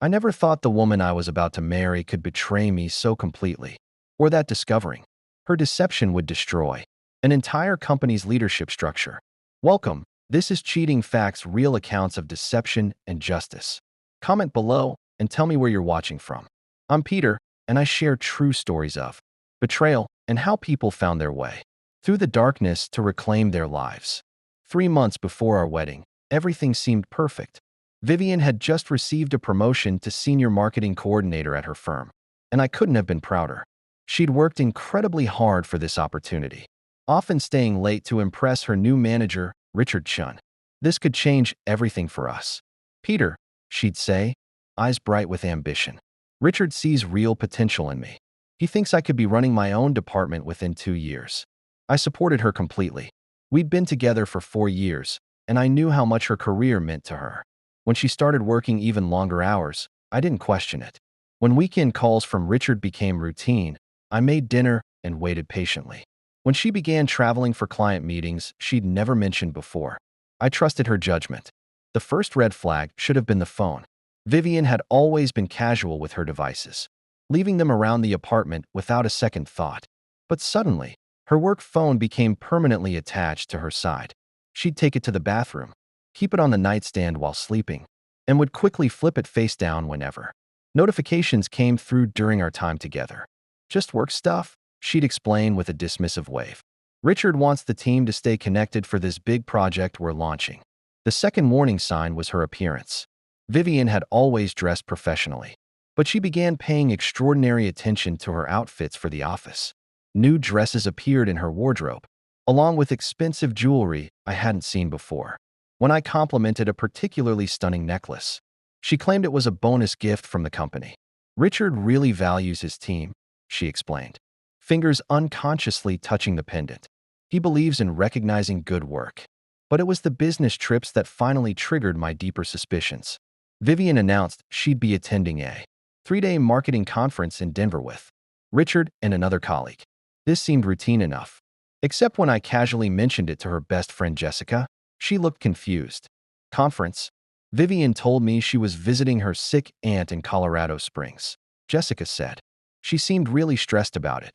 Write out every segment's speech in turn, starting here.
I never thought the woman I was about to marry could betray me so completely, or that discovering her deception would destroy an entire company's leadership structure. Welcome. This is Cheating Facts, real accounts of deception and justice. Comment below and tell me where you're watching from. I'm Peter, and I share true stories of betrayal and how people found their way through the darkness to reclaim their lives. 3 months before our wedding, everything seemed perfect. Vivian had just received a promotion to senior marketing coordinator at her firm, and I couldn't have been prouder. She'd worked incredibly hard for this opportunity, often staying late to impress her new manager, Richard Chun. This could change everything for us. Peter, she'd say, eyes bright with ambition. Richard sees real potential in me. He thinks I could be running my own department within 2 years. I supported her completely. We'd been together for 4 years, and I knew how much her career meant to her. When she started working even longer hours, I didn't question it. When weekend calls from Richard became routine, I made dinner and waited patiently. When she began traveling for client meetings she'd never mentioned before, I trusted her judgment. The first red flag should have been the phone. Vivian had always been casual with her devices, leaving them around the apartment without a second thought. But suddenly, her work phone became permanently attached to her side. She'd take it to the bathroom, keep it on the nightstand while sleeping, and would quickly flip it face down whenever notifications came through during our time together. Just work stuff, she'd explain with a dismissive wave. Richard wants the team to stay connected for this big project we're launching. The second warning sign was her appearance. Vivian had always dressed professionally, but she began paying extraordinary attention to her outfits for the office. New dresses appeared in her wardrobe, along with expensive jewelry I hadn't seen before. When I complimented a particularly stunning necklace, she claimed it was a bonus gift from the company. Richard really values his team, she explained, fingers unconsciously touching the pendant. He believes in recognizing good work. But it was the business trips that finally triggered my deeper suspicions. Vivian announced she'd be attending a 3-day marketing conference in Denver with Richard and another colleague. This seemed routine enough, except when I casually mentioned it to her best friend Jessica. She looked confused. Conference? Vivian told me she was visiting her sick aunt in Colorado Springs, Jessica said. She seemed really stressed about it.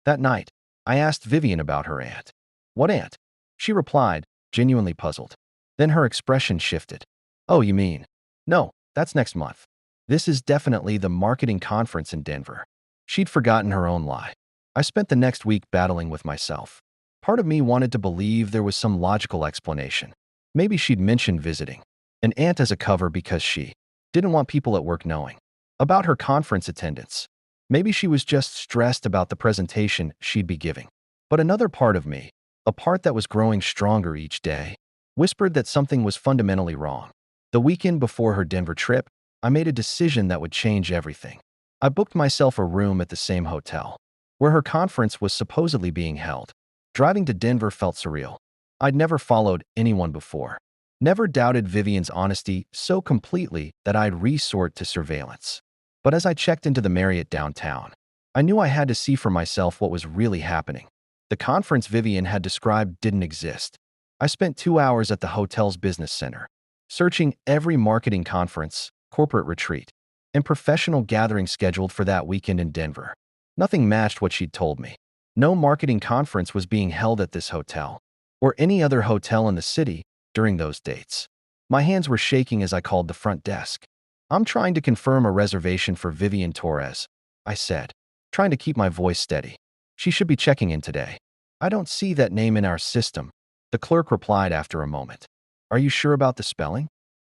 That night, I asked Vivian about her aunt. What aunt? She replied, genuinely puzzled. Then her expression shifted. Oh, you mean? No, that's next month. This is definitely the marketing conference in Denver. She'd forgotten her own lie. I spent the next week battling with myself. Part of me wanted to believe there was some logical explanation. Maybe she'd mentioned visiting an aunt as a cover because she didn't want people at work knowing about her conference attendance. Maybe she was just stressed about the presentation she'd be giving. But another part of me, a part that was growing stronger each day, whispered that something was fundamentally wrong. The weekend before her Denver trip, I made a decision that would change everything. I booked myself a room at the same hotel where her conference was supposedly being held. Driving to Denver felt surreal. I'd never followed anyone before, never doubted Vivian's honesty so completely that I'd resort to surveillance. But as I checked into the Marriott downtown, I knew I had to see for myself what was really happening. The conference Vivian had described didn't exist. I spent 2 hours at the hotel's business center, searching every marketing conference, corporate retreat, and professional gathering scheduled for that weekend in Denver. Nothing matched what she'd told me. No marketing conference was being held at this hotel, or any other hotel in the city during those dates. My hands were shaking as I called the front desk. I'm trying to confirm a reservation for Vivian Torres, I said, trying to keep my voice steady. She should be checking in today. I don't see that name in our system, the clerk replied after a moment. Are you sure about the spelling?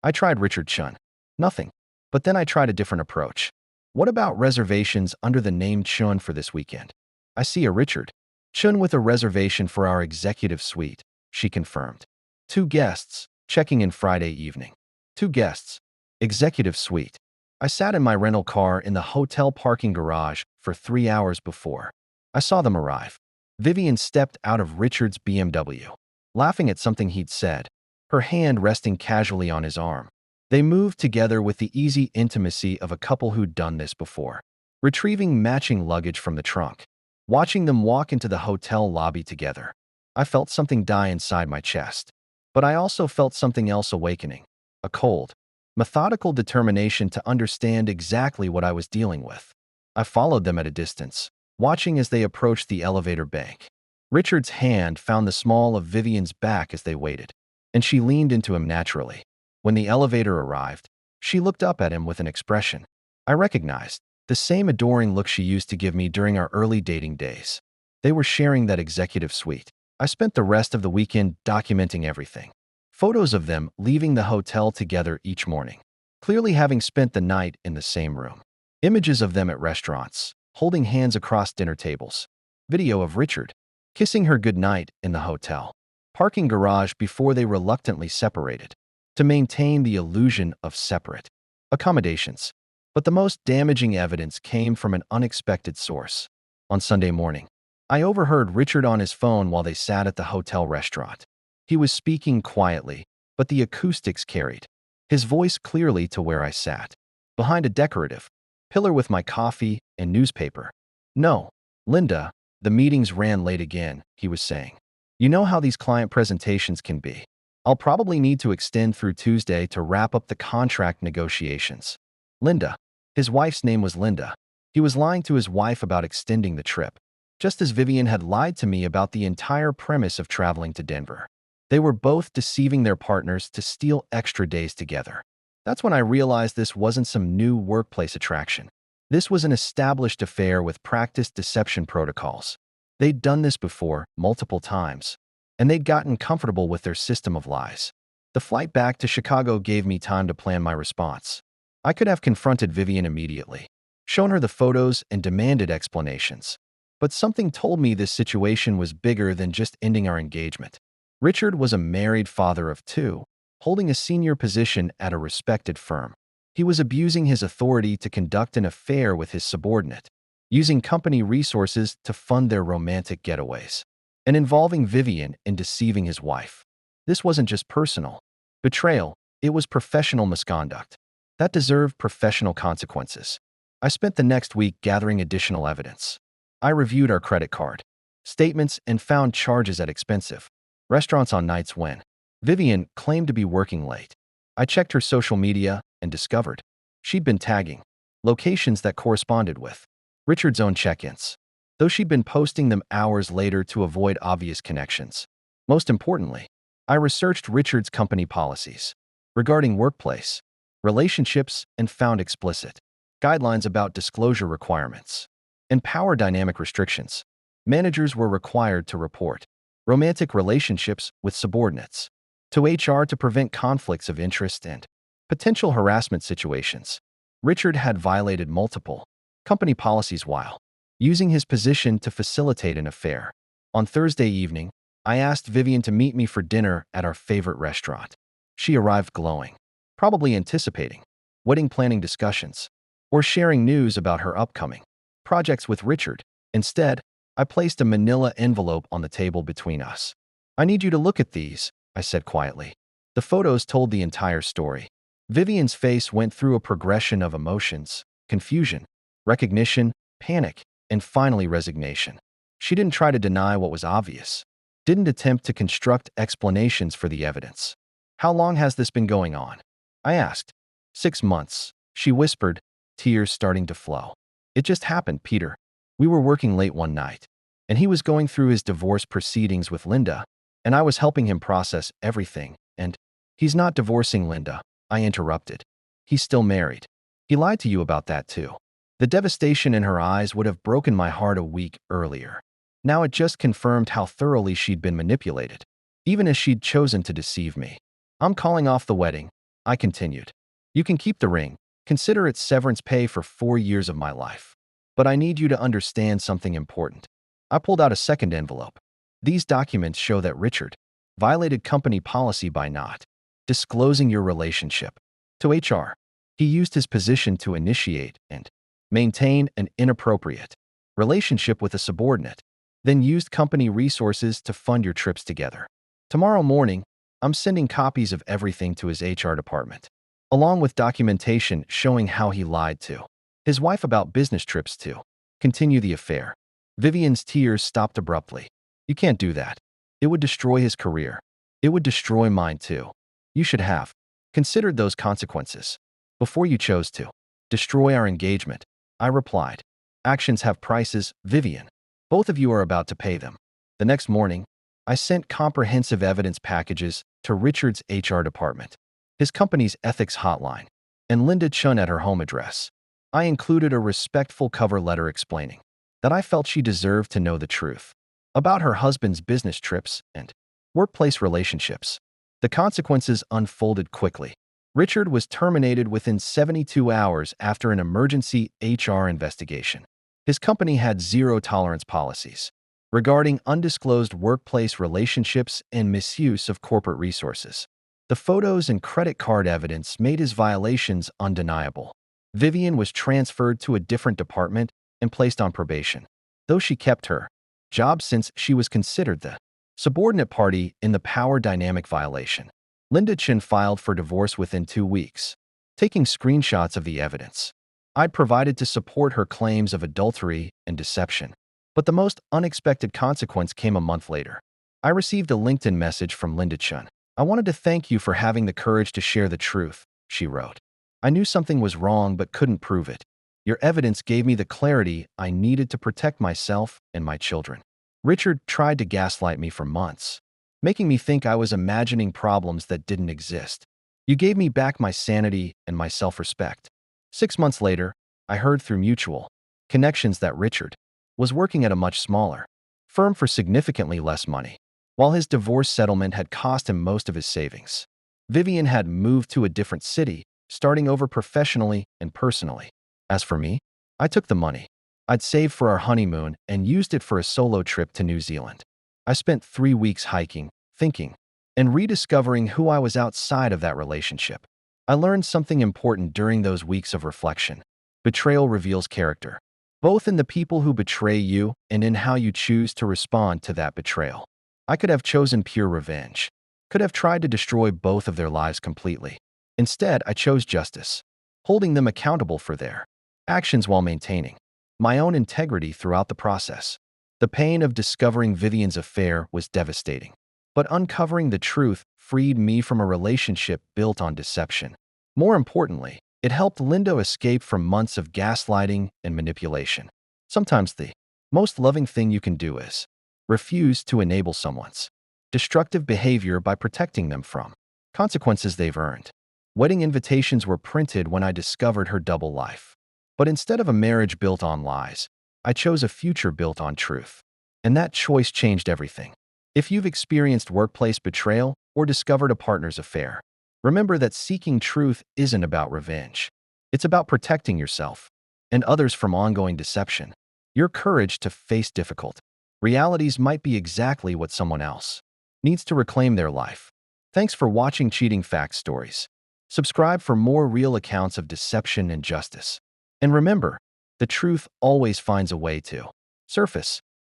I tried Richard Chun. Nothing. But then I tried a different approach. What about reservations under the name Chun for this weekend? I see a Richard Chun with a reservation for our executive suite, she confirmed. 2 guests, checking in Friday evening. 2 guests, executive suite. I sat in my rental car in the hotel parking garage for 3 hours before I saw them arrive. Vivian stepped out of Richard's BMW, laughing at something he'd said, her hand resting casually on his arm. They moved together with the easy intimacy of a couple who'd done this before, retrieving matching luggage from the trunk. Watching them walk into the hotel lobby together, I felt something die inside my chest. But I also felt something else awakening, a cold, methodical determination to understand exactly what I was dealing with. I followed them at a distance, watching as they approached the elevator bank. Richard's hand found the small of Vivian's back as they waited, and she leaned into him naturally. When the elevator arrived, she looked up at him with an expression I recognized, the same adoring look she used to give me during our early dating days. They were sharing that executive suite. I spent the rest of the weekend documenting everything. Photos of them leaving the hotel together each morning, clearly having spent the night in the same room. Images of them at restaurants, holding hands across dinner tables. Video of Richard kissing her goodnight in the hotel parking garage before they reluctantly separated, to maintain the illusion of separate accommodations. But the most damaging evidence came from an unexpected source. On Sunday morning, I overheard Richard on his phone while they sat at the hotel restaurant. He was speaking quietly, but the acoustics carried his voice clearly to where I sat, behind a decorative pillar with my coffee and newspaper. "No, Linda, the meetings ran late again," he was saying. "You know how these client presentations can be. I'll probably need to extend through Tuesday to wrap up the contract negotiations." Linda. His wife's name was Linda. He was lying to his wife about extending the trip, just as Vivian had lied to me about the entire premise of traveling to Denver. They were both deceiving their partners to steal extra days together. That's when I realized this wasn't some new workplace attraction. This was an established affair with practiced deception protocols. They'd done this before, multiple times, and they'd gotten comfortable with their system of lies. The flight back to Chicago gave me time to plan my response. I could have confronted Vivian immediately, shown her the photos and demanded explanations. But something told me this situation was bigger than just ending our engagement. Richard was a married father of two, holding a senior position at a respected firm. He was abusing his authority to conduct an affair with his subordinate, using company resources to fund their romantic getaways, and involving Vivian in deceiving his wife. This wasn't just personal betrayal, it was professional misconduct. That deserved professional consequences. I spent the next week gathering additional evidence. I reviewed our credit card statements and found charges at expensive restaurants on nights when Vivian claimed to be working late. I checked her social media and discovered she'd been tagging locations that corresponded with Richard's own check-ins, though she'd been posting them hours later to avoid obvious connections. Most importantly, I researched Richard's company policies regarding workplace relationships and found explicit guidelines about disclosure requirements and power dynamic restrictions. Managers were required to report romantic relationships with subordinates to HR to prevent conflicts of interest and potential harassment situations. Richard had violated multiple company policies while using his position to facilitate an affair. On Thursday evening, I asked Vivian to meet me for dinner at our favorite restaurant. She arrived glowing, probably anticipating wedding planning discussions or sharing news about her upcoming projects with Richard. Instead, I placed a manila envelope on the table between us. "I need you to look at these," I said quietly. The photos told the entire story. Vivian's face went through a progression of emotions: confusion, recognition, panic, and finally resignation. She didn't try to deny what was obvious, didn't attempt to construct explanations for the evidence. "How long has this been going on?" I asked. 6 months, she whispered, tears starting to flow. "It just happened, Peter. We were working late one night, and he was going through his divorce proceedings with Linda, and I was helping him process everything, and he's not divorcing Linda," I interrupted. "He's still married. He lied to you about that too." The devastation in her eyes would have broken my heart a week earlier. Now it just confirmed how thoroughly she'd been manipulated, even as she'd chosen to deceive me. "I'm calling off the wedding," I continued. "You can keep the ring. Consider it severance pay for 4 years of my life. But I need you to understand something important." I pulled out a second envelope. "These documents show that Richard violated company policy by not disclosing your relationship to HR. He used his position to initiate and maintain an inappropriate relationship with a subordinate, then used company resources to fund your trips together. Tomorrow morning, I'm sending copies of everything to his HR department, along with documentation showing how he lied to his wife about business trips to continue the affair." Vivian's tears stopped abruptly. "You can't do that. It would destroy his career. It would destroy mine too. You should have considered those consequences before you chose to destroy our engagement. I replied, actions have prices, Vivian. Both of you are about to pay them. The next morning, I sent comprehensive evidence packages to Richard's HR department, his company's ethics hotline, and Linda Chun at her home address. I included a respectful cover letter explaining that I felt she deserved to know the truth about her husband's business trips and workplace relationships. The consequences unfolded quickly. Richard was terminated within 72 hours after an emergency HR investigation. His company had zero-tolerance policies regarding undisclosed workplace relationships and misuse of corporate resources. The photos and credit card evidence made his violations undeniable. Vivian was transferred to a different department and placed on probation, though she kept her job since she was considered the subordinate party in the power dynamic violation. Linda Chin filed for divorce within 2 weeks, taking screenshots of the evidence I'd provided to support her claims of adultery and deception. But the most unexpected consequence came a month later. I received a LinkedIn message from Linda Chun. I wanted to thank you for having the courage to share the truth, she wrote. I knew something was wrong but couldn't prove it. Your evidence gave me the clarity I needed to protect myself and my children. Richard tried to gaslight me for months, making me think I was imagining problems that didn't exist. You gave me back my sanity and my self-respect. 6 months later, I heard through mutual connections that Richard was working at a much smaller firm for significantly less money. While his divorce settlement had cost him most of his savings, Vivian had moved to a different city, starting over professionally and personally. As for me, I took the money I'd saved for our honeymoon and used it for a solo trip to New Zealand. I spent 3 weeks hiking, thinking, and rediscovering who I was outside of that relationship. I learned something important during those weeks of reflection. Betrayal reveals character, both in the people who betray you and in how you choose to respond to that betrayal. I could have chosen pure revenge, could have tried to destroy both of their lives completely. Instead, I chose justice, holding them accountable for their actions while maintaining my own integrity throughout the process. The pain of discovering Vivian's affair was devastating, but uncovering the truth freed me from a relationship built on deception. More importantly, it helped Linda escape from months of gaslighting and manipulation. Sometimes the most loving thing you can do is refuse to enable someone's destructive behavior by protecting them from consequences they've earned. Wedding invitations were printed when I discovered her double life. But instead of a marriage built on lies, I chose a future built on truth. And that choice changed everything. If you've experienced workplace betrayal or discovered a partner's affair, remember that seeking truth isn't about revenge. It's about protecting yourself and others from ongoing deception. Your courage to face difficult realities might be exactly what someone else needs to reclaim their life. Thanks for watching Cheating Fact Stories. Subscribe for more real accounts of deception and justice. And remember, the truth always finds a way to surface.